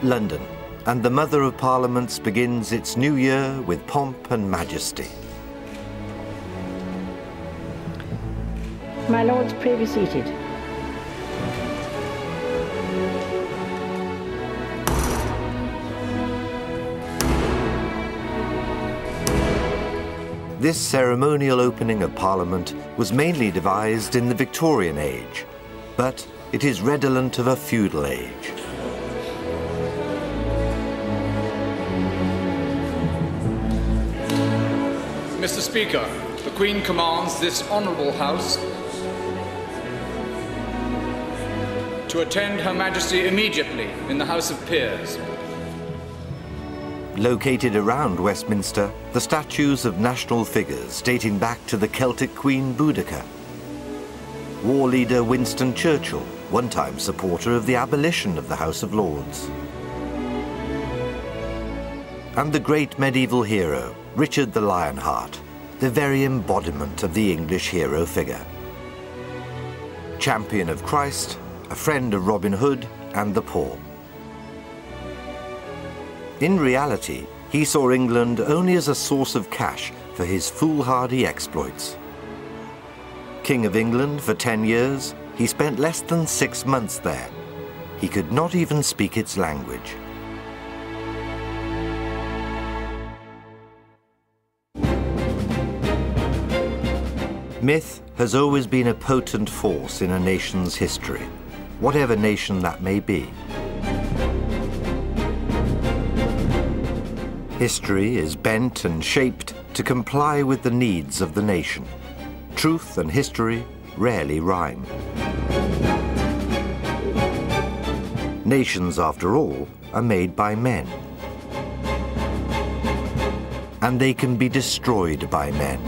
London, and the Mother of Parliaments begins its new year with pomp and majesty. My lords, pray be seated. This ceremonial opening of Parliament was mainly devised in the Victorian age, but it is redolent of a feudal age. Mr. Speaker, the Queen commands this honourable House to attend Her Majesty immediately in the House of Peers. Located around Westminster, the statues of national figures dating back to the Celtic Queen Boudica. War leader Winston Churchill, one-time supporter of the abolition of the House of Lords. And the great medieval hero, Richard the Lionheart, the very embodiment of the English hero figure. Champion of Christ, a friend of Robin Hood and the poor. In reality, he saw England only as a source of cash for his foolhardy exploits. King of England for 10 years, he spent less than 6 months there. He could not even speak its language. Myth has always been a potent force in a nation's history, whatever nation that may be. History is bent and shaped to comply with the needs of the nation. Truth and history rarely rhyme. Nations, after all, are made by men. And they can be destroyed by men.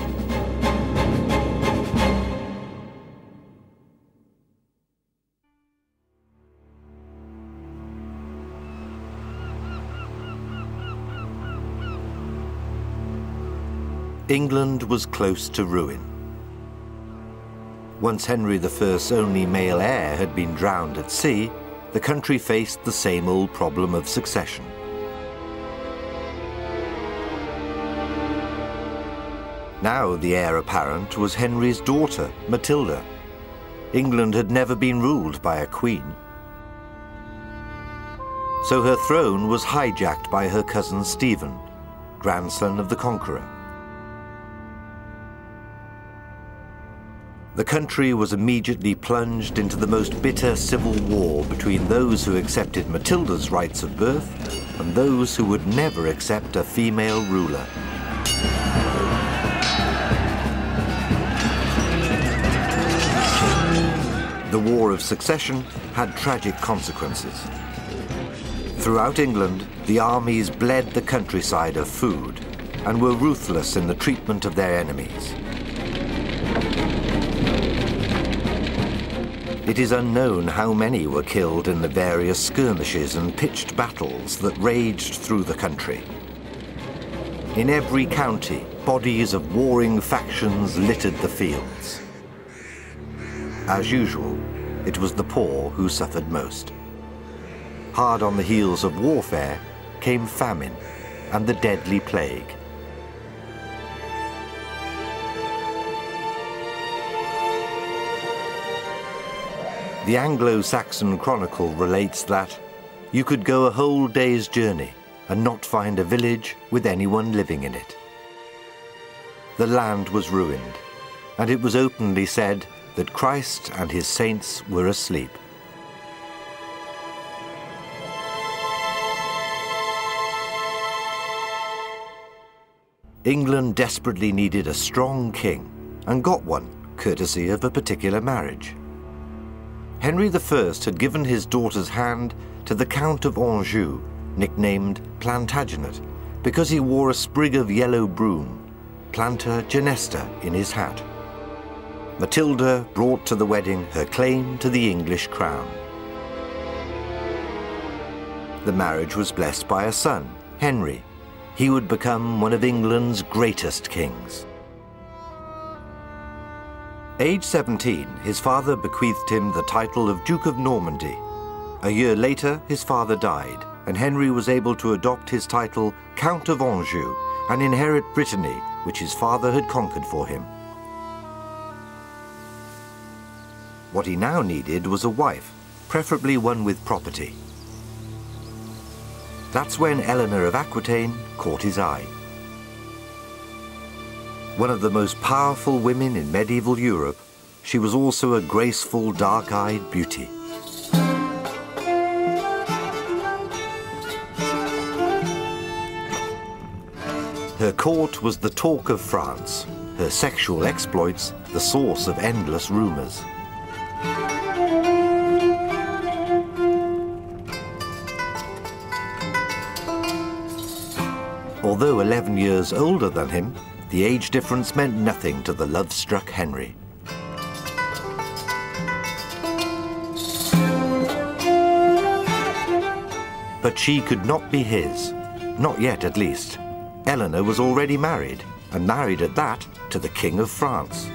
England was close to ruin. Once Henry I's only male heir had been drowned at sea, the country faced the same old problem of succession. Now the heir apparent was Henry's daughter, Matilda. England had never been ruled by a queen. So her throne was hijacked by her cousin Stephen, grandson of the Conqueror. The country was immediately plunged into the most bitter civil war between those who accepted Matilda's rights of birth and those who would never accept a female ruler. The War of Succession had tragic consequences. Throughout England, the armies bled the countryside of food and were ruthless in the treatment of their enemies. It is unknown how many were killed in the various skirmishes and pitched battles that raged through the country. In every county, bodies of warring factions littered the fields. As usual, it was the poor who suffered most. Hard on the heels of warfare came famine and the deadly plague. The Anglo-Saxon Chronicle relates that you could go a whole day's journey and not find a village with anyone living in it. The land was ruined, and it was openly said that Christ and his saints were asleep. England desperately needed a strong king, and got one, courtesy of a particular marriage. Henry I had given his daughter's hand to the Count of Anjou, nicknamed Plantagenet, because he wore a sprig of yellow broom, Planta Genesta, in his hat. Matilda brought to the wedding her claim to the English crown. The marriage was blessed by a son, Henry. He would become one of England's greatest kings. Aged 17, his father bequeathed him the title of Duke of Normandy. A year later, his father died, and Henry was able to adopt his title Count of Anjou and inherit Brittany, which his father had conquered for him. What he now needed was a wife, preferably one with property. That's when Eleanor of Aquitaine caught his eye. One of the most powerful women in medieval Europe, she was also a graceful, dark-eyed beauty. Her court was the talk of France, her sexual exploits the source of endless rumors. Although 11 years older than him, the age difference meant nothing to the love-struck Henry. But she could not be his, not yet at least. Eleanor was already married, and married at that to the King of France.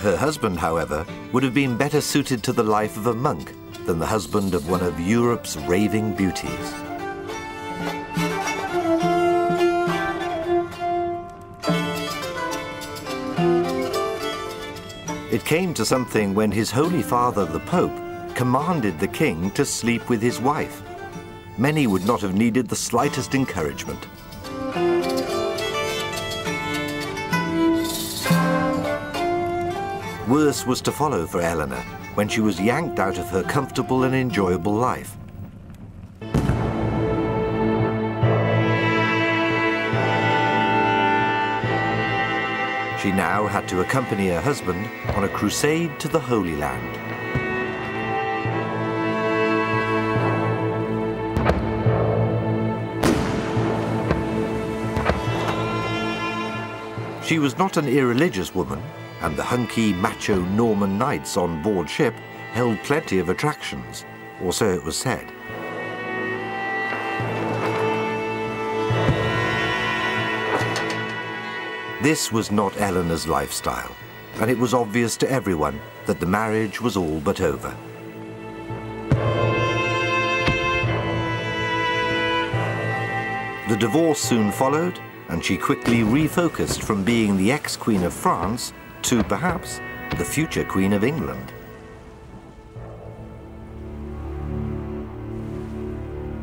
Her husband, however, would have been better suited to the life of a monk than the husband of one of Europe's raving beauties. It came to something when his Holy Father, the Pope, commanded the king to sleep with his wife. Many would not have needed the slightest encouragement. Worse was to follow for Eleanor when she was yanked out of her comfortable and enjoyable life. She now had to accompany her husband on a crusade to the Holy Land. She was not an irreligious woman, and the hunky, macho Norman knights on board ship held plenty of attractions, or so it was said. This was not Eleanor's lifestyle, and it was obvious to everyone that the marriage was all but over. The divorce soon followed, and she quickly refocused from being the ex-Queen of France to, perhaps, the future Queen of England.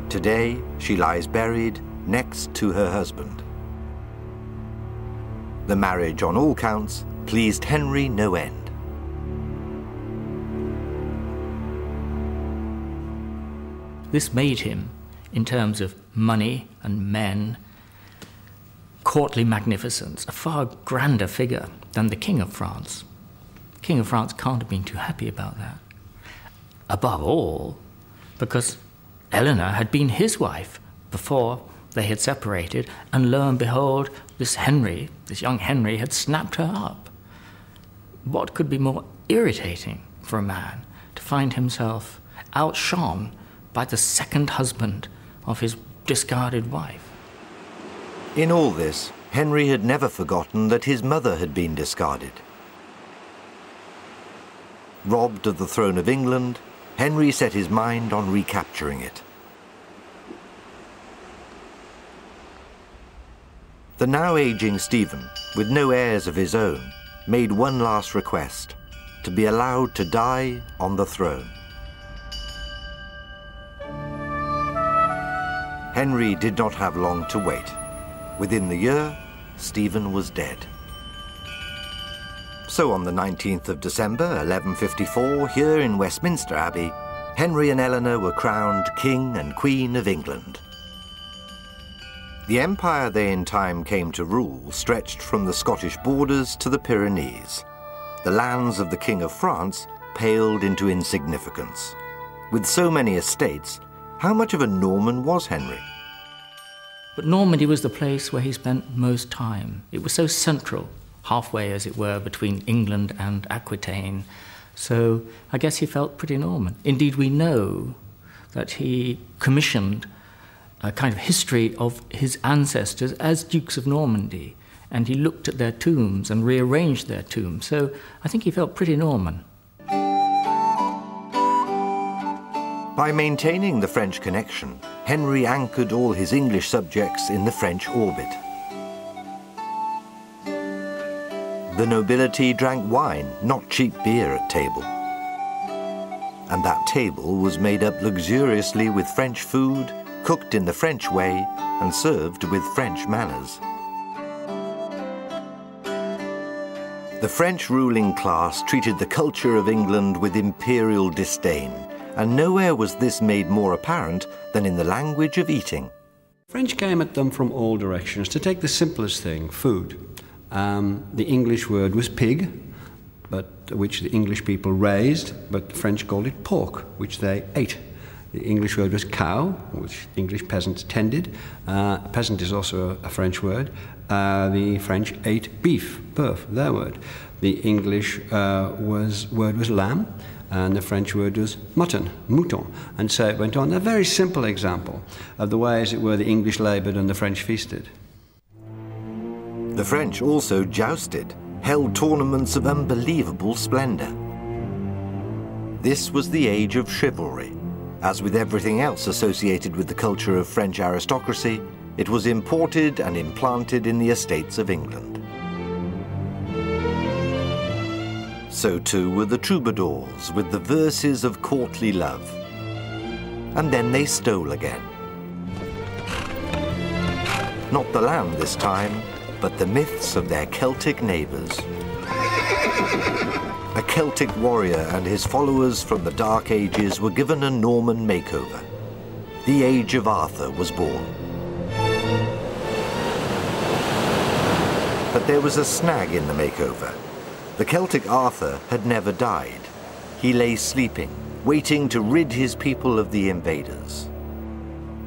Today, she lies buried next to her husband. The marriage, on all counts, pleased Henry no end. This made him, in terms of money and men, courtly magnificence, a far grander figure than the King of France. The King of France can't have been too happy about that. Above all, because Eleanor had been his wife before they had separated, and lo and behold, this young Henry, had snapped her up. What could be more irritating for a man to find himself outshone by the second husband of his discarded wife? In all this, Henry had never forgotten that his mother had been discarded. Robbed of the throne of England, Henry set his mind on recapturing it. The now aging Stephen, with no heirs of his own, made one last request: to be allowed to die on the throne. Henry did not have long to wait. Within the year, Stephen was dead. So on the 19th of December, 1154, here in Westminster Abbey, Henry and Eleanor were crowned King and Queen of England. The empire they in time came to rule stretched from the Scottish borders to the Pyrenees. The lands of the King of France paled into insignificance. With so many estates, how much of a Norman was Henry? But Normandy was the place where he spent most time. It was so central, halfway, as it were, between England and Aquitaine. So I guess he felt pretty Norman. Indeed, we know that he commissioned a kind of history of his ancestors as Dukes of Normandy. and he looked at their tombs and rearranged their tombs. So I think he felt pretty Norman. By maintaining the French connection, Henry anchored all his English subjects in the French orbit. The nobility drank wine, not cheap beer, at table. And that table was made up luxuriously with French food, cooked in the French way, and served with French manners. The French ruling class treated the culture of England with imperial disdain, and nowhere was this made more apparent than in the language of eating. French came at them from all directions. To take the simplest thing, food. The English word was pig, which the English people raised, but the French called it pork, which they ate. The English word was cow, which English peasants tended. Peasant is also a French word. The French ate beef, boeuf, their word. The English word was lamb, and the French word was mutton, mouton, and so it went on. A very simple example of the way, as it were, the English laboured and the French feasted. The French also jousted, held tournaments of unbelievable splendour. This was the age of chivalry. As with everything else associated with the culture of French aristocracy, it was imported and implanted in the estates of England. So too were the troubadours with the verses of courtly love. And then they stole again. Not the land this time, but the myths of their Celtic neighbours. A Celtic warrior and his followers from the Dark Ages were given a Norman makeover. The Age of Arthur was born. But there was a snag in the makeover. The Celtic Arthur had never died. He lay sleeping, waiting to rid his people of the invaders.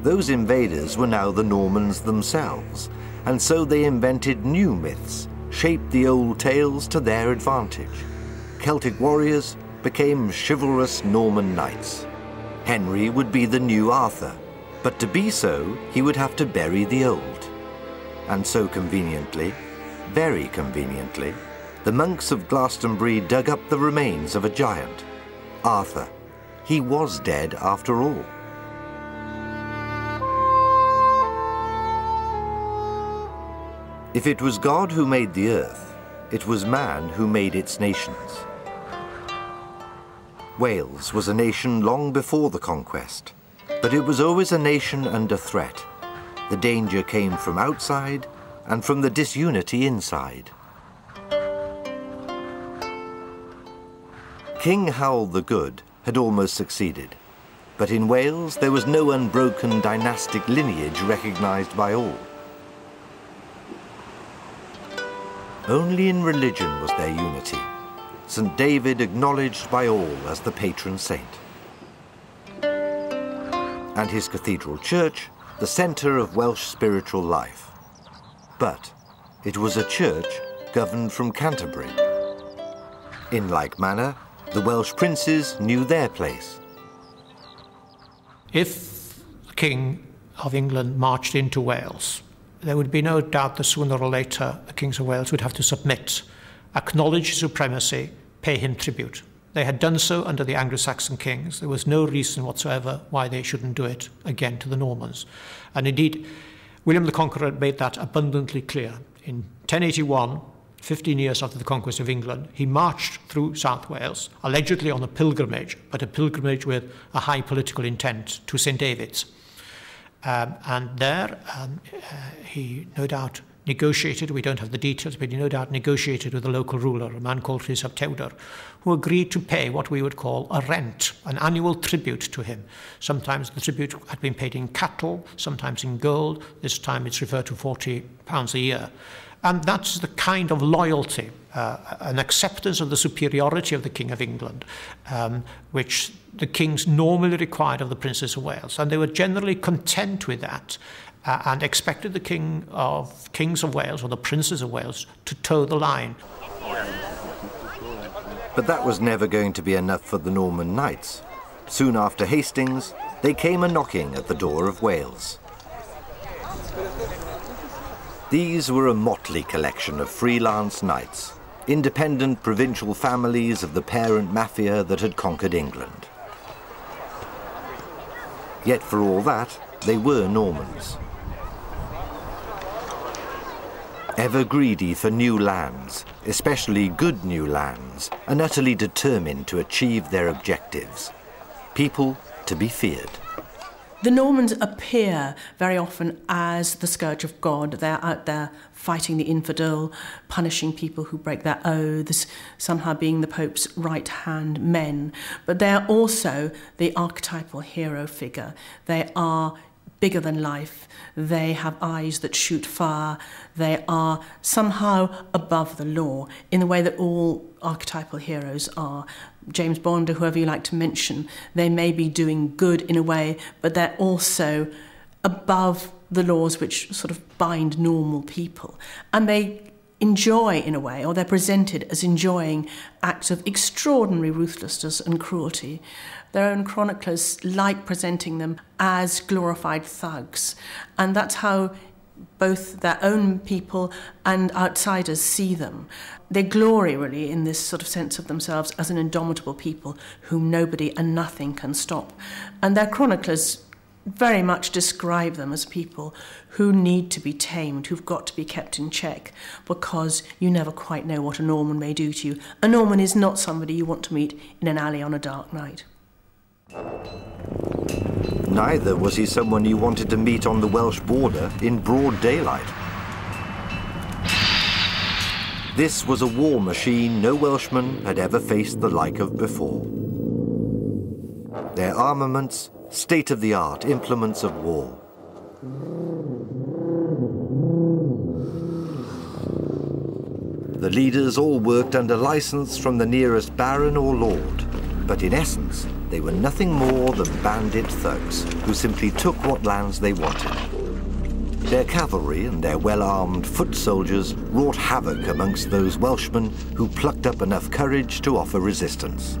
Those invaders were now the Normans themselves, and so they invented new myths, shaped the old tales to their advantage. Celtic warriors became chivalrous Norman knights. Henry would be the new Arthur, but to be so, he would have to bury the old. And so conveniently, very conveniently, the monks of Glastonbury dug up the remains of a giant, Arthur. He was dead after all. If it was God who made the earth, it was man who made its nations. Wales was a nation long before the conquest, but it was always a nation under threat. The danger came from outside and from the disunity inside. King Howell the Good had almost succeeded, but in Wales there was no unbroken dynastic lineage recognized by all. Only in religion was there unity, St. David acknowledged by all as the patron saint, and his cathedral church the centre of Welsh spiritual life. But it was a church governed from Canterbury. In like manner, the Welsh princes knew their place. If the King of England marched into Wales, there would be no doubt that sooner or later the kings of Wales would have to submit, acknowledge his supremacy, pay him tribute. They had done so under the Anglo-Saxon kings. There was no reason whatsoever why they shouldn't do it again to the Normans. And indeed, William the Conqueror made that abundantly clear. In 1081, 15 years after the conquest of England, he marched through South Wales, allegedly on a pilgrimage, but a pilgrimage with a high political intent, to St. David's. And there he no doubt negotiated, we don't have the details, but he no doubt negotiated with the local ruler, a man called Rhys ap Tewdwr, who agreed to pay what we would call a rent, an annual tribute to him. Sometimes the tribute had been paid in cattle, sometimes in gold. This time it's referred to £40 a year. And that's the kind of loyalty, an acceptance of the superiority of the King of England, which the kings normally required of the Princes of Wales. And they were generally content with that and expected the Kings of Wales, or the Princes of Wales, to toe the line. But that was never going to be enough for the Norman knights. Soon after Hastings, they came a-knocking at the door of Wales. These were a motley collection of freelance knights, independent provincial families of the parent mafia that had conquered England. Yet for all that, they were Normans. Ever greedy for new lands, especially good new lands, and utterly determined to achieve their objectives. People to be feared. The Normans appear very often as the scourge of God. They're out there fighting the infidel, punishing people who break their oaths, somehow being the Pope's right-hand men. But they're also the archetypal hero figure. They are bigger than life. They have eyes that shoot fire. They are somehow above the law in the way that all archetypal heroes are. James Bond or whoever you like to mention, they may be doing good in a way, but they're also above the laws which sort of bind normal people. And they enjoy, in a way, or they're presented as enjoying acts of extraordinary ruthlessness and cruelty. Their own chroniclers like presenting them as glorified thugs. And that's how both their own people and outsiders see them. They glory, really, in this sort of sense of themselves as an indomitable people whom nobody and nothing can stop. And their chroniclers very much describe them as people who need to be tamed, who've got to be kept in check, because you never quite know what a Norman may do to you. A Norman is not somebody you want to meet in an alley on a dark night. Neither was he someone you wanted to meet on the Welsh border in broad daylight. This was a war machine no Welshman had ever faced the like of before. Their armaments, state-of-the-art implements of war. The leaders all worked under license from the nearest baron or lord, but in essence, they were nothing more than bandit thugs who simply took what lands they wanted. Their cavalry and their well-armed foot soldiers wrought havoc amongst those Welshmen who plucked up enough courage to offer resistance.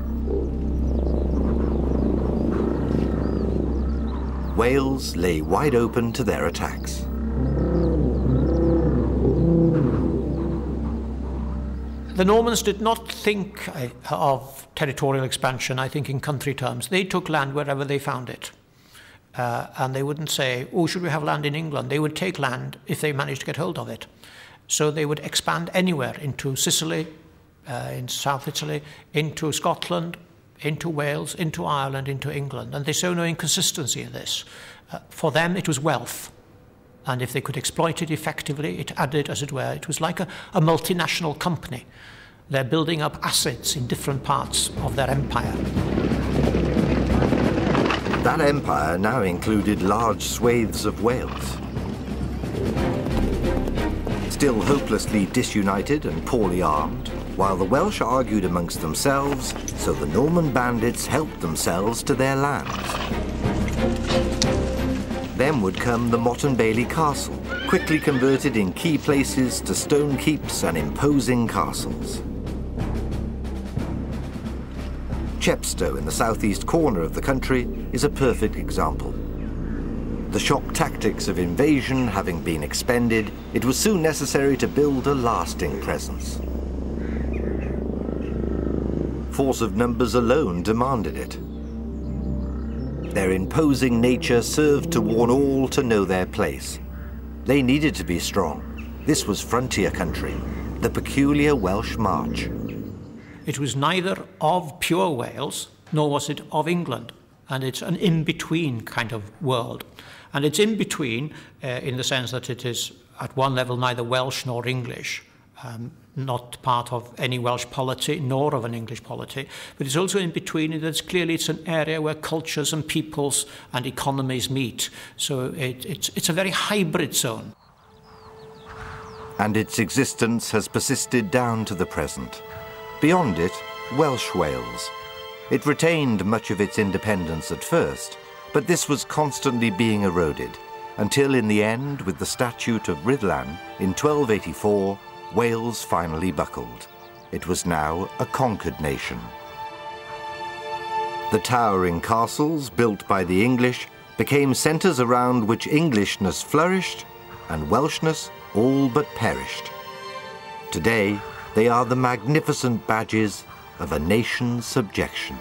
Wales lay wide open to their attacks. The Normans did not think of territorial expansion, I think, in country terms. They took land wherever they found it. And they wouldn't say, oh, should we have land in England? They would take land if they managed to get hold of it. So they would expand anywhere into Sicily, in South Italy, into Scotland, into Wales, into Ireland, into England. And they saw no inconsistency in this. For them, it was wealth. And if they could exploit it effectively, it added, as it were, it was like a multinational company. They're building up assets in different parts of their empire. That empire now included large swathes of Wales. Still hopelessly disunited and poorly armed, while the Welsh argued amongst themselves, so the Norman bandits helped themselves to their lands. Then would come the Motte and Bailey Castle, quickly converted in key places to stone keeps and imposing castles. Chepstow, in the southeast corner of the country, is a perfect example. The shock tactics of invasion having been expended, it was soon necessary to build a lasting presence. Force of numbers alone demanded it. Their imposing nature served to warn all to know their place. They needed to be strong. This was frontier country, the peculiar Welsh march. It was neither of pure Wales, nor was it of England. And it's an in-between kind of world. And it's in-between in the sense that it is, at one level, neither Welsh nor English, not part of any Welsh polity, nor of an English polity. But it's also in between in that clearly it's an area where cultures and peoples and economies meet. So it's a very hybrid zone. And its existence has persisted down to the present. Beyond it, Welsh Wales. It retained much of its independence at first, but this was constantly being eroded, until in the end, with the Statute of Rhuddlan in 1284, Wales finally buckled. It was now a conquered nation. The towering castles built by the English became centres around which Englishness flourished and Welshness all but perished. Today, they are the magnificent badges of a nation's subjection.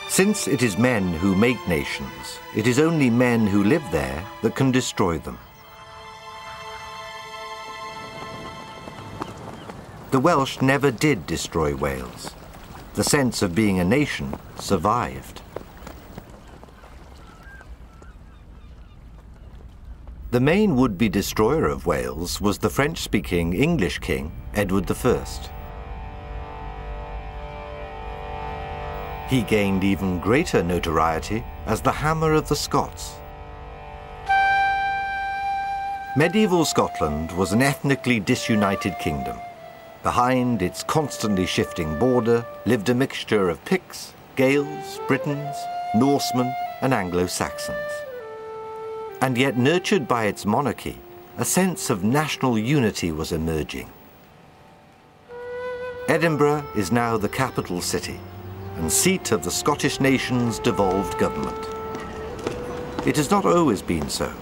Since it is men who make nations, it is only men who live there that can destroy them. The Welsh never did destroy Wales. The sense of being a nation survived. The main would-be destroyer of Wales was the French-speaking English king, Edward I. He gained even greater notoriety as the Hammer of the Scots. Medieval Scotland was an ethnically disunited kingdom. Behind its constantly shifting border lived a mixture of Picts, Gaels, Britons, Norsemen, and Anglo-Saxons. And yet, nurtured by its monarchy, a sense of national unity was emerging. Edinburgh is now the capital city and seat of the Scottish nation's devolved government. It has not always been so,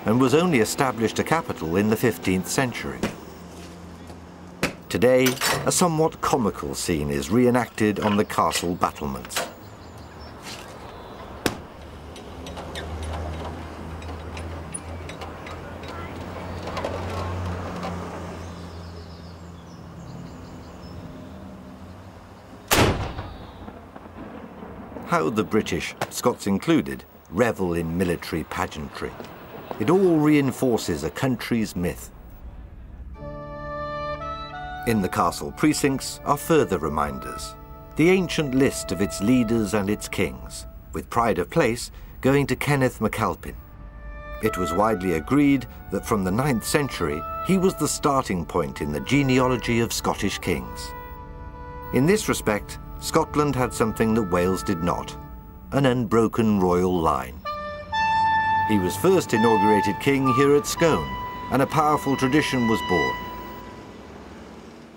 and was only established a capital in the 15th century. Today, a somewhat comical scene is reenacted on the castle battlements. How the British, Scots included, revel in military pageantry. It all reinforces a country's myth. In the castle precincts are further reminders. The ancient list of its leaders and its kings, with pride of place going to Kenneth MacAlpin. It was widely agreed that from the 9th century, he was the starting point in the genealogy of Scottish kings. In this respect, Scotland had something that Wales did not, an unbroken royal line. He was first inaugurated king here at Scone, and a powerful tradition was born.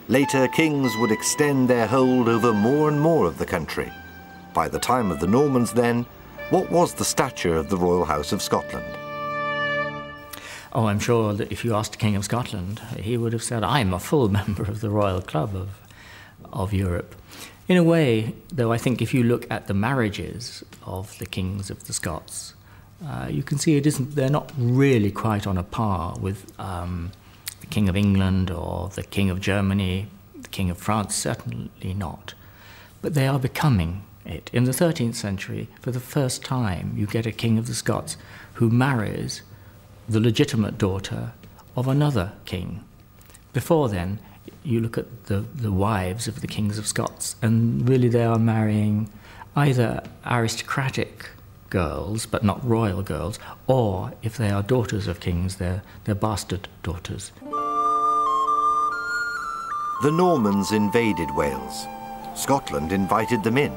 Later, kings would extend their hold over more and more of the country. By the time of the Normans then, what was the stature of the Royal House of Scotland? Oh, I'm sure that if you asked the King of Scotland, he would have said, I'm a full member of the Royal Club of Europe. In a way, though, I think if you look at the marriages of the kings of the Scots, you can see they're not really quite on a par with the King of England or the King of Germany, the King of France, certainly not. But they are becoming it. In the 13th century, for the first time, you get a King of the Scots who marries the legitimate daughter of another king. Before then, you look at the wives of the kings of Scots, and really they are marrying either aristocratic girls, but not royal girls, or if they are daughters of kings, they're bastard daughters. The Normans invaded Wales. Scotland invited them in.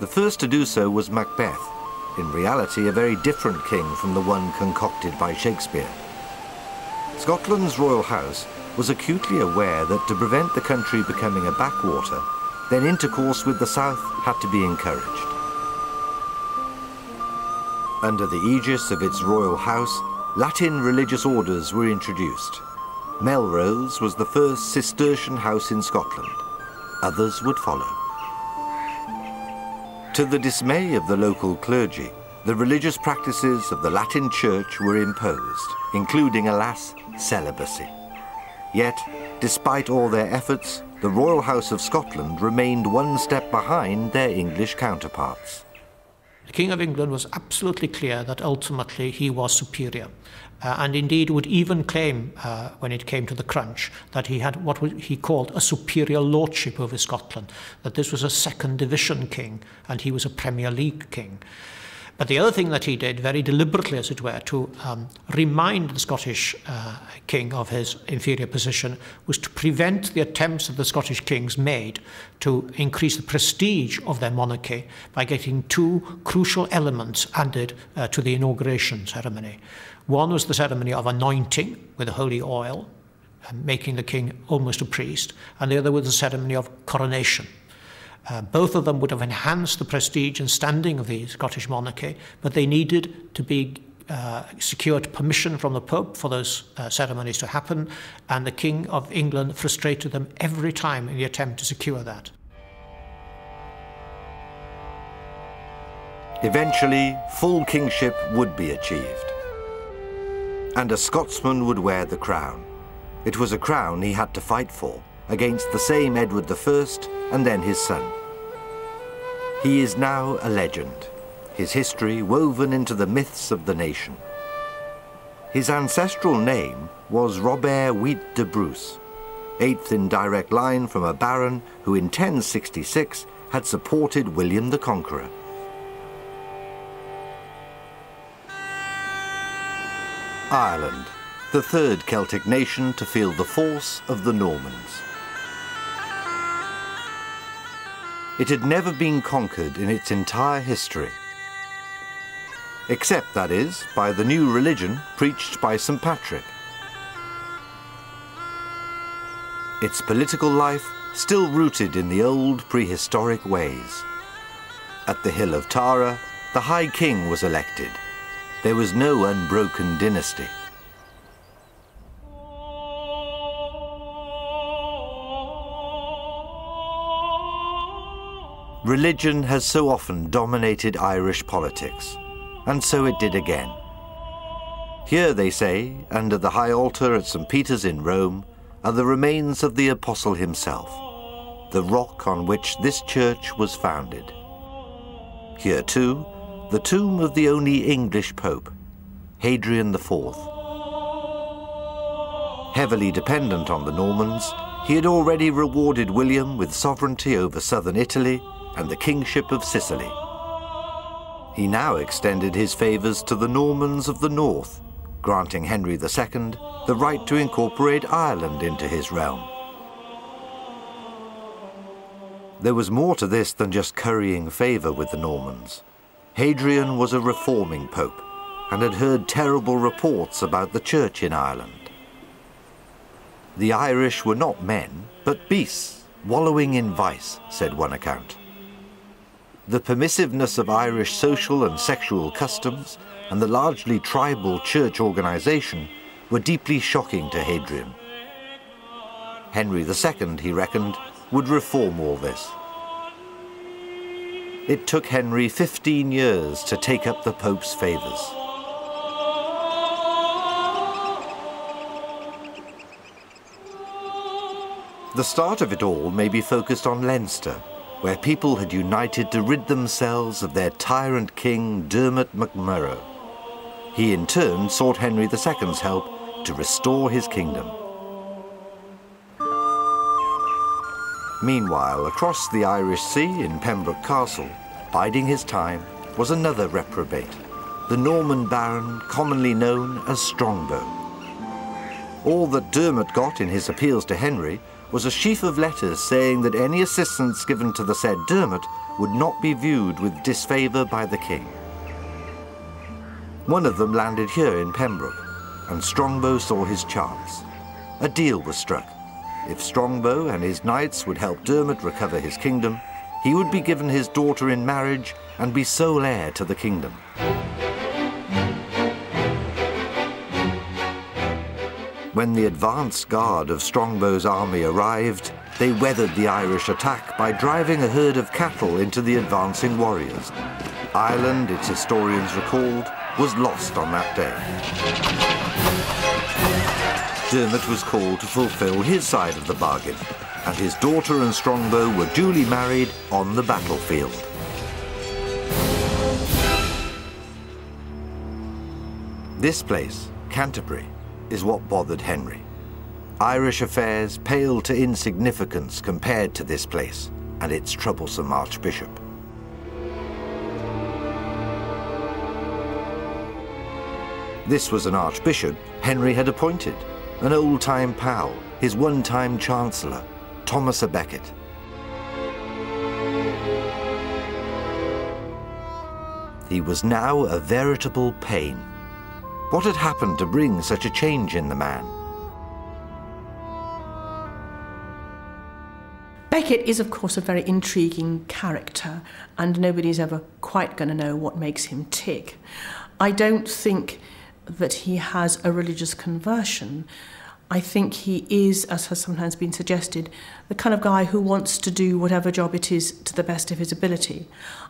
The first to do so was Macbeth, in reality a very different king from the one concocted by Shakespeare. Scotland's royal house was acutely aware that to prevent the country becoming a backwater, then intercourse with the south had to be encouraged. Under the aegis of its royal house, Latin religious orders were introduced. Melrose was the first Cistercian house in Scotland. Others would follow. To the dismay of the local clergy, the religious practices of the Latin Church were imposed, including, alas, celibacy. Yet, despite all their efforts, the Royal House of Scotland remained one step behind their English counterparts. The King of England was absolutely clear that ultimately he was superior, and indeed would even claim, when it came to the crunch, that he had what he called a superior lordship over Scotland, that this was a second division king and he was a Premier League king. But the other thing that he did, very deliberately as it were, to remind the Scottish king of his inferior position, was to prevent the attempts that the Scottish kings made to increase the prestige of their monarchy by getting two crucial elements added to the inauguration ceremony. One was the ceremony of anointing with the holy oil, making the king almost a priest, and the other was the ceremony of coronation. Both of them would have enhanced the prestige and standing of the Scottish monarchy, but they needed to be secured permission from the Pope for those ceremonies to happen, and the King of England frustrated them every time in the attempt to secure that. Eventually, full kingship would be achieved. And a Scotsman would wear the crown. It was a crown he had to fight for, against the same Edward I and then his son. He is now a legend, his history woven into the myths of the nation. His ancestral name was Robert Huit de Bruce, 8th in direct line from a baron who in 1066 had supported William the Conqueror. Ireland, the third Celtic nation to feel the force of the Normans. It had never been conquered in its entire history, except, that is, by the new religion preached by St. Patrick. Its political life still rooted in the old prehistoric ways. At the Hill of Tara, the High King was elected. There was no unbroken dynasty. Religion has so often dominated Irish politics, and so it did again. Here, they say, under the high altar at St. Peter's in Rome, are the remains of the apostle himself, the rock on which this church was founded. Here, too, the tomb of the only English pope, Hadrian IV. Heavily dependent on the Normans, he had already rewarded William with sovereignty over southern Italy and the kingship of Sicily. He now extended his favours to the Normans of the north, granting Henry II the right to incorporate Ireland into his realm. There was more to this than just currying favour with the Normans. Hadrian was a reforming pope and had heard terrible reports about the church in Ireland. The Irish were not men, but beasts, wallowing in vice, said one account. The permissiveness of Irish social and sexual customs and the largely tribal church organisation were deeply shocking to Hadrian. Henry II, he reckoned, would reform all this. It took Henry 15 years to take up the Pope's favours. The start of it all may be focused on Leinster, where people had united to rid themselves of their tyrant king Dermot MacMurrough. He in turn sought Henry II's help to restore his kingdom. Meanwhile, across the Irish Sea in Pembroke Castle, biding his time, was another reprobate, the Norman baron commonly known as Strongbow. All that Dermot got in his appeals to Henry was a sheaf of letters saying that any assistance given to the said Dermot would not be viewed with disfavour by the king. One of them landed here in Pembroke, and Strongbow saw his chance. A deal was struck. If Strongbow and his knights would help Dermot recover his kingdom, he would be given his daughter in marriage and be sole heir to the kingdom. When the advance guard of Strongbow's army arrived, they weathered the Irish attack by driving a herd of cattle into the advancing warriors. Ireland, its historians recalled, was lost on that day. Dermot was called to fulfill his side of the bargain, and his daughter and Strongbow were duly married on the battlefield. This place, Canterbury, is what bothered Henry. Irish affairs paled to insignificance compared to this place and its troublesome archbishop. This was an archbishop Henry had appointed, an old-time pal, his one-time chancellor, Thomas à Becket. He was now a veritable pain. What had happened to bring such a change in the man? Becket is, of course, a very intriguing character, and nobody's ever quite going to know what makes him tick. I don't think that he has a religious conversion. I think he is, as has sometimes been suggested, the kind of guy who wants to do whatever job it is to the best of his ability.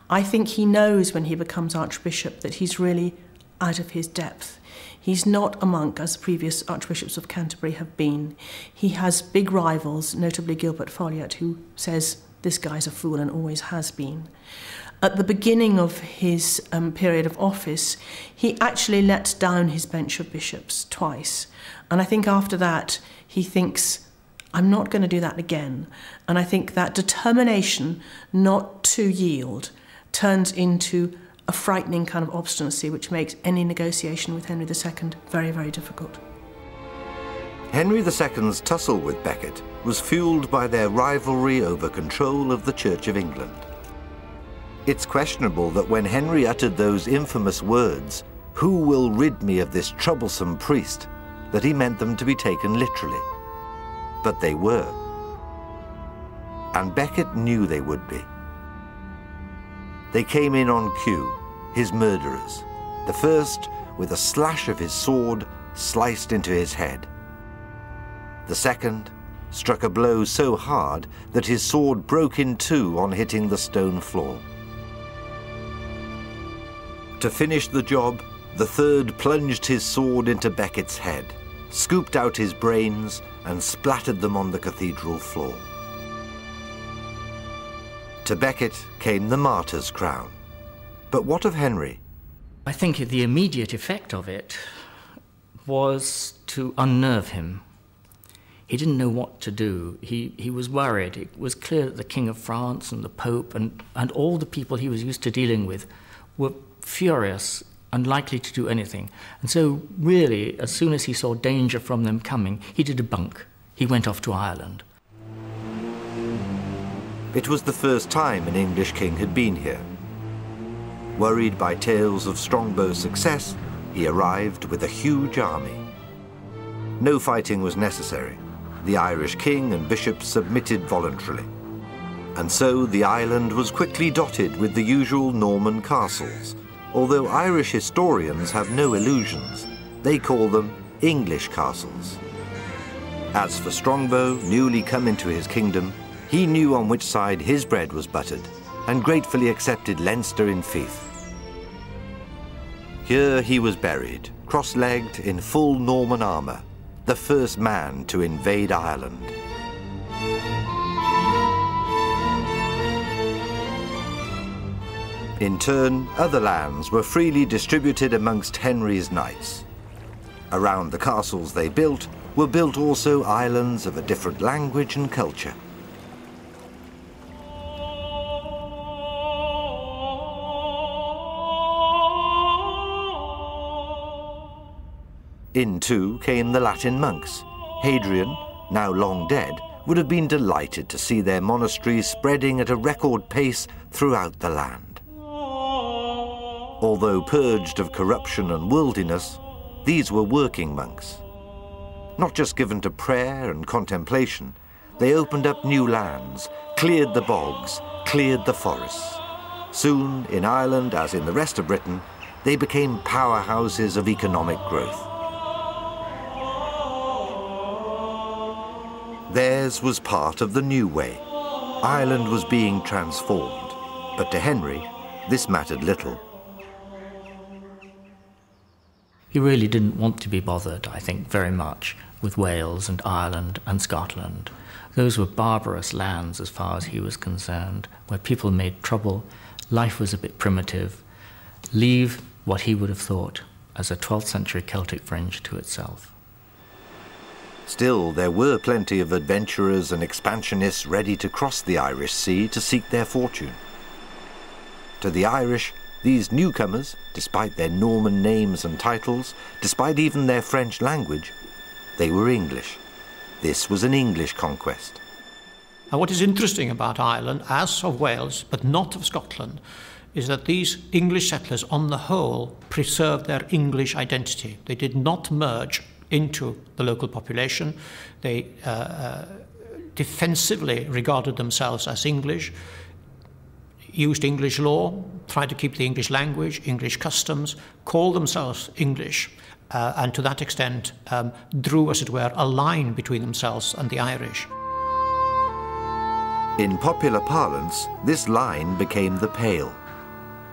I think he knows when he becomes Archbishop that he's really out of his depth. He's not a monk, as previous Archbishops of Canterbury have been. He has big rivals, notably Gilbert Folliot, who says this guy's a fool and always has been. At the beginning of his period of office, he actually let down his bench of bishops twice. And I think after that, he thinks, I'm not going to do that again. And I think that determination not to yield turns into a frightening kind of obstinacy which makes any negotiation with Henry II very, very difficult. Henry II's tussle with Becket was fueled by their rivalry over control of the Church of England. It's questionable that when Henry uttered those infamous words, "Who will rid me of this troublesome priest?" that he meant them to be taken literally. But they were. And Becket knew they would be. They came in on cue, his murderers, the first with a slash of his sword sliced into his head. The second struck a blow so hard that his sword broke in two on hitting the stone floor. To finish the job, the third plunged his sword into Becket's head, scooped out his brains and splattered them on the cathedral floor. To Becket came the martyr's crown. But what of Henry? I think the immediate effect of it was to unnerve him. He didn't know what to do. He was worried. It was clear that the King of France and the Pope and all the people he was used to dealing with were furious, unlikely to do anything. And so really, as soon as he saw danger from them coming, he did a bunk. He went off to Ireland. It was the first time an English king had been here. Worried by tales of Strongbow's success, he arrived with a huge army. No fighting was necessary. The Irish king and bishops submitted voluntarily. And so the island was quickly dotted with the usual Norman castles, although Irish historians have no illusions. They call them English castles. As for Strongbow, newly come into his kingdom, he knew on which side his bread was buttered and gratefully accepted Leinster in fief. Here he was buried, cross-legged in full Norman armour, the first man to invade Ireland. In turn, other lands were freely distributed amongst Henry's knights. Around the castles they built were built also islands of a different language and culture. In too came the Latin monks. Hadrian, now long dead, would have been delighted to see their monasteries spreading at a record pace throughout the land. Although purged of corruption and worldliness, these were working monks. Not just given to prayer and contemplation, they opened up new lands, cleared the bogs, cleared the forests. Soon, in Ireland as in the rest of Britain, they became powerhouses of economic growth. Theirs was part of the new way. Ireland was being transformed, but to Henry, this mattered little. He really didn't want to be bothered, I think, very much with Wales and Ireland and Scotland. Those were barbarous lands as far as he was concerned, where people made trouble, life was a bit primitive. Leave what he would have thought as a 12th century Celtic fringe to itself. Still, there were plenty of adventurers and expansionists ready to cross the Irish Sea to seek their fortune. To the Irish, these newcomers, despite their Norman names and titles, despite even their French language, they were English. This was an English conquest. And what is interesting about Ireland, as of Wales, but not of Scotland, is that these English settlers, on the whole, preserved their English identity. They did not merge into the local population. They defensively regarded themselves as English, used English law, tried to keep the English language, English customs, called themselves English, and to that extent drew, as it were, a line between themselves and the Irish. In popular parlance, this line became the Pale.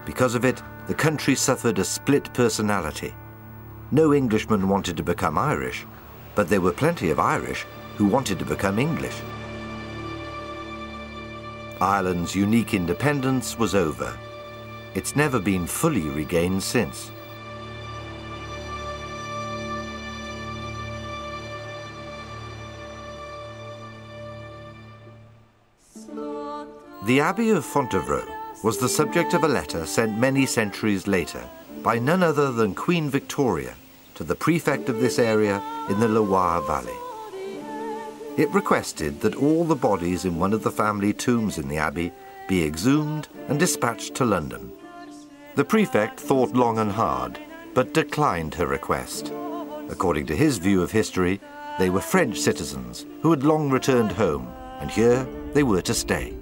Because of it, the country suffered a split personality. No Englishman wanted to become Irish, but there were plenty of Irish who wanted to become English. Ireland's unique independence was over. It's never been fully regained since. The Abbey of Fontevraud was the subject of a letter sent many centuries later by none other than Queen Victoria to the prefect of this area in the Loire Valley. It requested that all the bodies in one of the family tombs in the abbey be exhumed and dispatched to London. The prefect thought long and hard, but declined her request. According to his view of history, they were French citizens who had long returned home, and here they were to stay.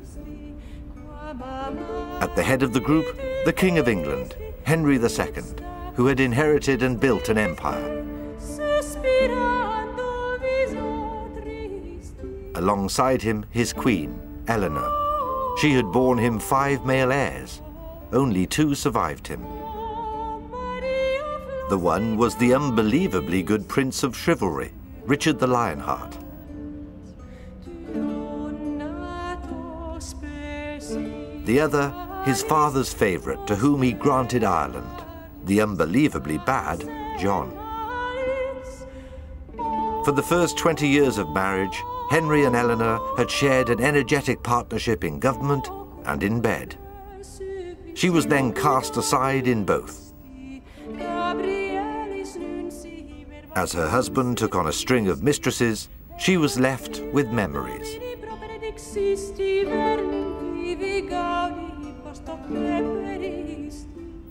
At the head of the group, the King of England, Henry II, who had inherited and built an empire. Alongside him, his queen, Eleanor. She had borne him 5 male heirs. Only 2 survived him. The one was the unbelievably good prince of chivalry, Richard the Lionheart. The other, his father's favourite, to whom he granted Ireland, the unbelievably bad John. For the first 20 years of marriage, Henry and Eleanor had shared an energetic partnership in government and in bed. She was then cast aside in both. As her husband took on a string of mistresses, she was left with memories.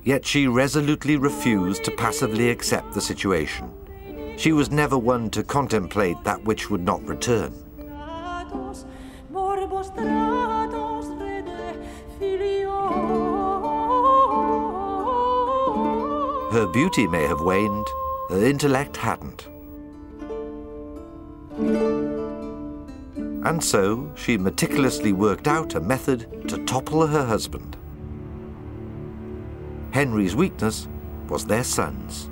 Yet she resolutely refused to passively accept the situation. She was never one to contemplate that which would not return. Her beauty may have waned, her intellect hadn't. And so she meticulously worked out a method to topple her husband. Henry's weakness was their sons.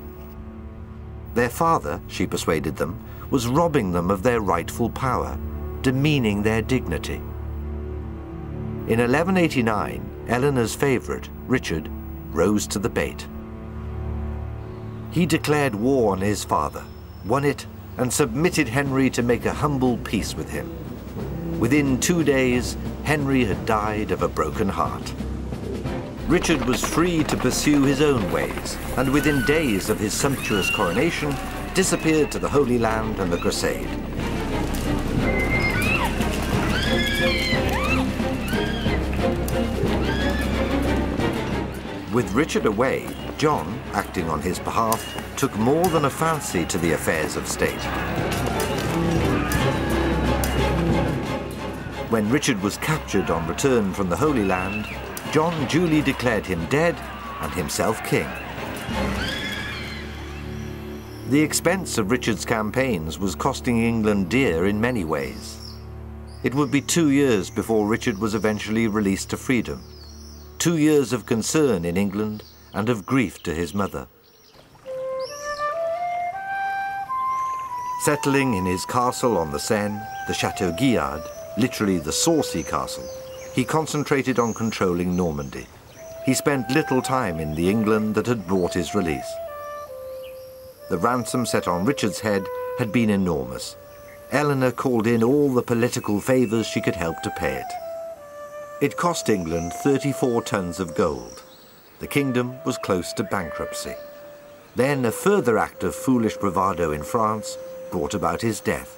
Their father, she persuaded them, was robbing them of their rightful power, demeaning their dignity. In 1189, Eleanor's favourite, Richard, rose to the bait. He declared war on his father, won it, and submitted Henry to make a humble peace with him. Within 2 days, Henry had died of a broken heart. Richard was free to pursue his own ways, and within days of his sumptuous coronation, disappeared to the Holy Land and the Crusade. With Richard away, John, acting on his behalf, took more than a fancy to the affairs of state. When Richard was captured on return from the Holy Land, John duly declared him dead and himself king. The expense of Richard's campaigns was costing England dear in many ways. It would be 2 years before Richard was eventually released to freedom. 2 years of concern in England and of grief to his mother. Settling in his castle on the Seine, the Chateau Guillard, literally the saucy castle, he concentrated on controlling Normandy. He spent little time in the England that had brought his release. The ransom set on Richard's head had been enormous. Eleanor called in all the political favours she could help to pay it. It cost England 34 tons of gold. The kingdom was close to bankruptcy. Then a further act of foolish bravado in France brought about his death.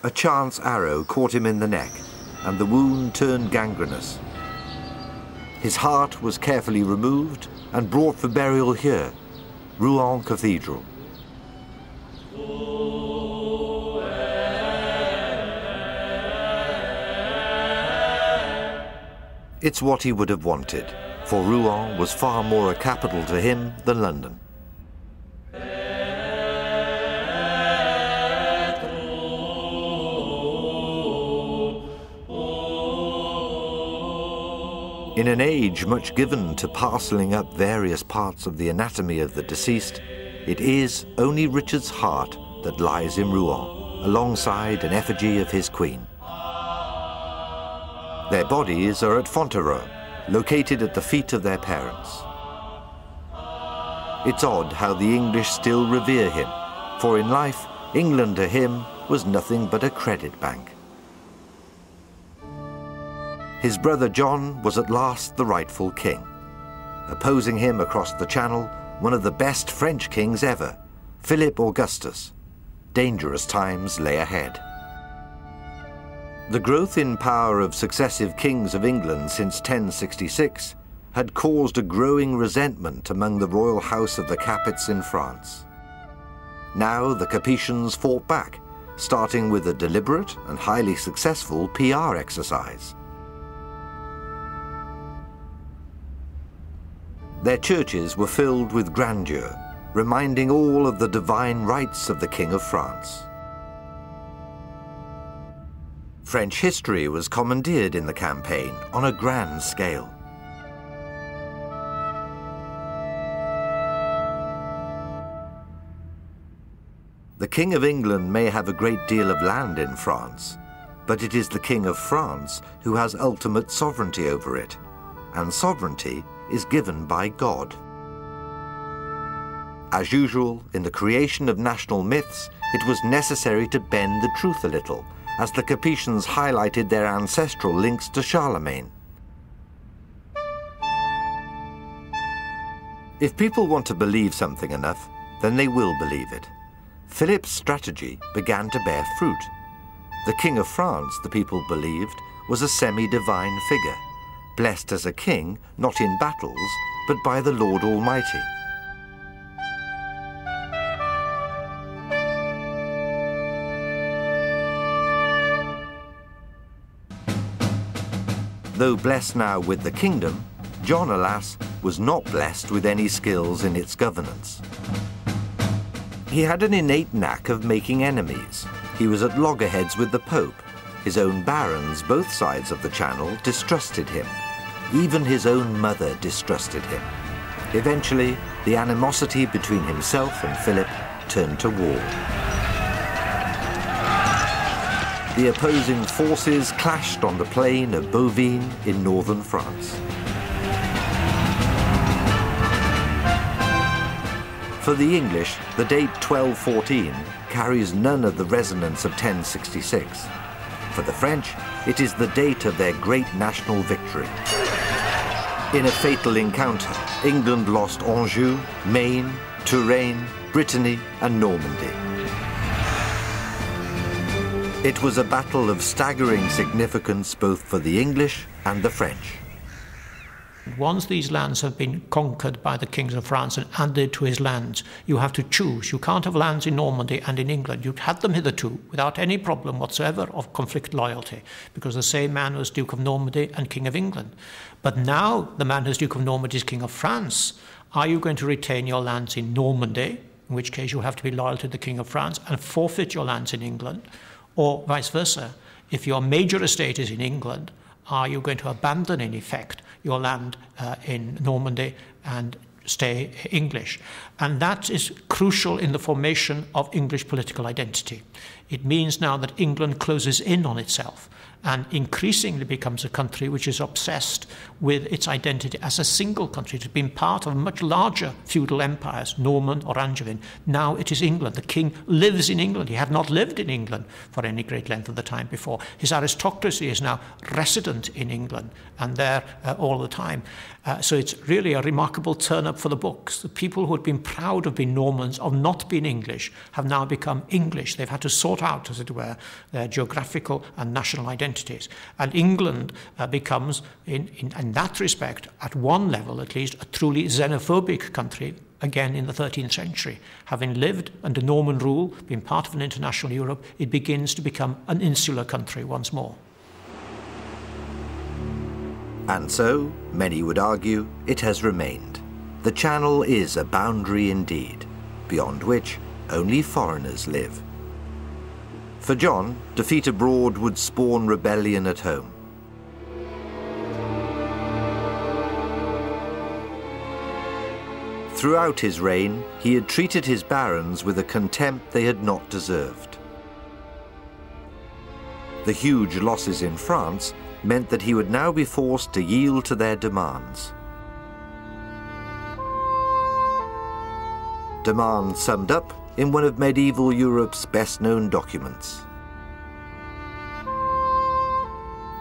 A chance arrow caught him in the neck, and the wound turned gangrenous. His heart was carefully removed and brought for burial here, Rouen Cathedral. It's what he would have wanted, for Rouen was far more a capital to him than London. In an age much given to parcelling up various parts of the anatomy of the deceased, it is only Richard's heart that lies in Rouen, alongside an effigy of his queen. Their bodies are at Fontevraud, located at the feet of their parents. It's odd how the English still revere him, for in life, England to him was nothing but a credit bank. His brother John was at last the rightful king. Opposing him across the Channel, one of the best French kings ever, Philip Augustus. Dangerous times lay ahead. The growth in power of successive kings of England since 1066 had caused a growing resentment among the royal house of the Capets in France. Now the Capetians fought back, starting with a deliberate and highly successful PR exercise. Their churches were filled with grandeur, reminding all of the divine rights of the King of France. French history was commandeered in the campaign on a grand scale. The King of England may have a great deal of land in France, but it is the King of France who has ultimate sovereignty over it, and sovereignty is given by God. As usual, in the creation of national myths, it was necessary to bend the truth a little, as the Capetians highlighted their ancestral links to Charlemagne. If people want to believe something enough, then they will believe it. Philip's strategy began to bear fruit. The King of France, the people believed, was a semi-divine figure, blessed as a king, not in battles, but by the Lord Almighty. Though blessed now with the kingdom, John, alas, was not blessed with any skills in its governance. He had an innate knack of making enemies. He was at loggerheads with the Pope. His own barons, both sides of the Channel, distrusted him. Even his own mother distrusted him. Eventually, the animosity between himself and Philip turned to war. The opposing forces clashed on the plain of Bouvines in northern France. For the English, the date 1214 carries none of the resonance of 1066. For the French, it is the date of their great national victory. In a fatal encounter, England lost Anjou, Maine, Touraine, Brittany, and Normandy. It was a battle of staggering significance both for the English and the French. Once these lands have been conquered by the kings of France and added to his lands, you have to choose. You can't have lands in Normandy and in England. You'd had them hitherto without any problem whatsoever of conflict loyalty, because the same man was Duke of Normandy and King of England. But now the man who's Duke of Normandy is King of France. Are you going to retain your lands in Normandy, in which case you'll have to be loyal to the King of France, and forfeit your lands in England? Or vice versa, if your major estate is in England, are you going to abandon, in effect, your land in Normandy and stay English? And that is crucial in the formation of English political identity. It means now that England closes in on itself and increasingly becomes a country which is obsessed with its identity as a single country. It has been part of much larger feudal empires, Norman or Angevin. Now it is England. The king lives in England. He had not lived in England for any great length of the time before. His aristocracy is now resident in England and there all the time. So it's really a remarkable turn-up for the books. The people who had been proud of being Normans, of not being English, have now become English. They've had to sort out, as it were, their geographical and national identities. And England becomes, in that respect, at one level at least, a truly xenophobic country, again in the 13th century. Having lived under Norman rule, being part of an international Europe, it begins to become an insular country once more. And so, many would argue, it has remained. The Channel is a boundary indeed, beyond which only foreigners live. For John, defeat abroad would spawn rebellion at home. Throughout his reign, he had treated his barons with a contempt they had not deserved. The huge losses in France meant that he would now be forced to yield to their demands. Demands summed up in one of medieval Europe's best-known documents.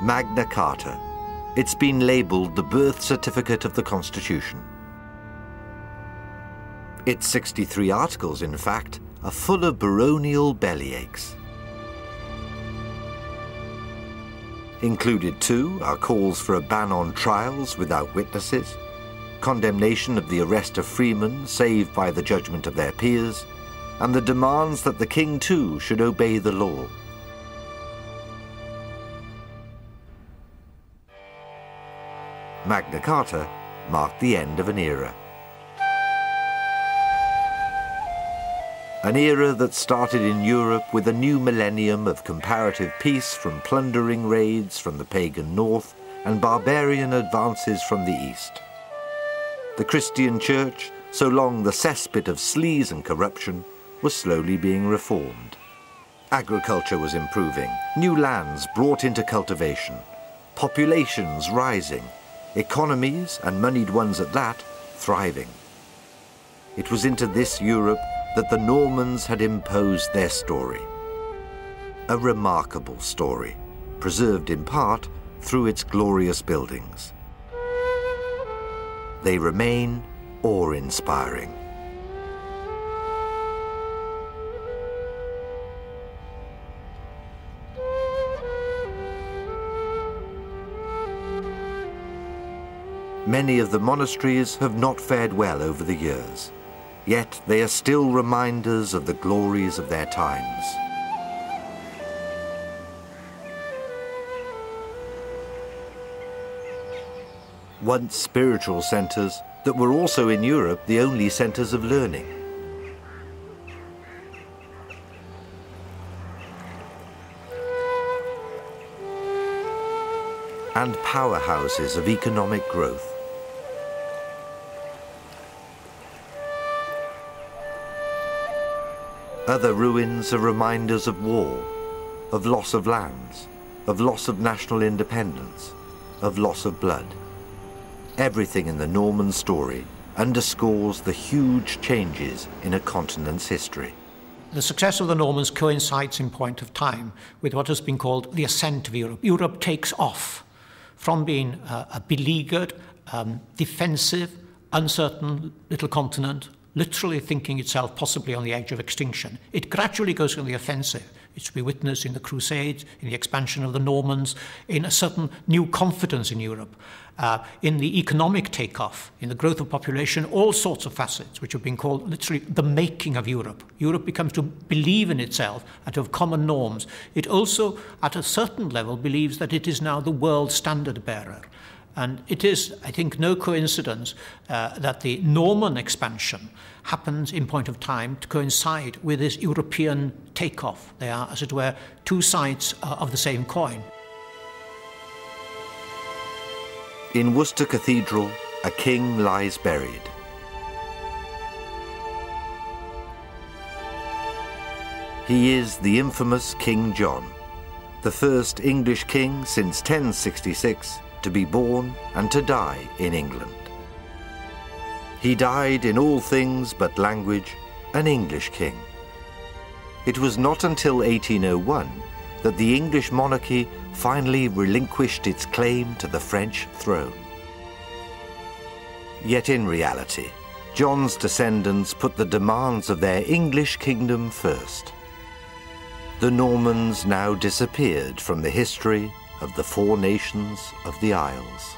Magna Carta. It's been labelled the birth certificate of the Constitution. Its 63 articles, in fact, are full of baronial bellyaches. Included too are calls for a ban on trials without witnesses, condemnation of the arrest of freemen save by the judgment of their peers, and the demands that the king too should obey the law. Magna Carta marked the end of an era. An era that started in Europe with a new millennium of comparative peace from plundering raids from the pagan north and barbarian advances from the east. The Christian church, so long the cesspit of sleaze and corruption, was slowly being reformed. Agriculture was improving, new lands brought into cultivation, populations rising, economies, and moneyed ones at that, thriving. It was into this Europe that the Normans had imposed their story. A remarkable story, preserved in part through its glorious buildings. They remain awe-inspiring. Many of the monasteries have not fared well over the years. Yet they are still reminders of the glories of their times. Once spiritual centres that were also in Europe the only centres of learning. And powerhouses of economic growth. Other ruins are reminders of war, of loss of lands, of loss of national independence, of loss of blood. Everything in the Norman story underscores the huge changes in a continent's history. The success of the Normans coincides in point of time with what has been called the ascent of Europe. Europe takes off from being a beleaguered, defensive, uncertain little continent, literally thinking itself possibly on the edge of extinction. It gradually goes on the offensive. It's to be witnessed in the Crusades, in the expansion of the Normans, in a certain new confidence in Europe, in the economic takeoff, in the growth of population, all sorts of facets which have been called literally the making of Europe. Europe becomes to believe in itself and to have common norms. It also, at a certain level, believes that it is now the world standard bearer. And it is, I think, no coincidence that the Norman expansion happens in point of time to coincide with this European takeoff. They are, as it were, two sides of the same coin. In Worcester Cathedral, a king lies buried. He is the infamous King John, the first English king since 1066 to be born and to die in England. He died in all things but language, an English king. It was not until 1801 that the English monarchy finally relinquished its claim to the French throne. Yet in reality, John's descendants put the demands of their English kingdom first. The Normans now disappeared from the history of the four nations of the Isles.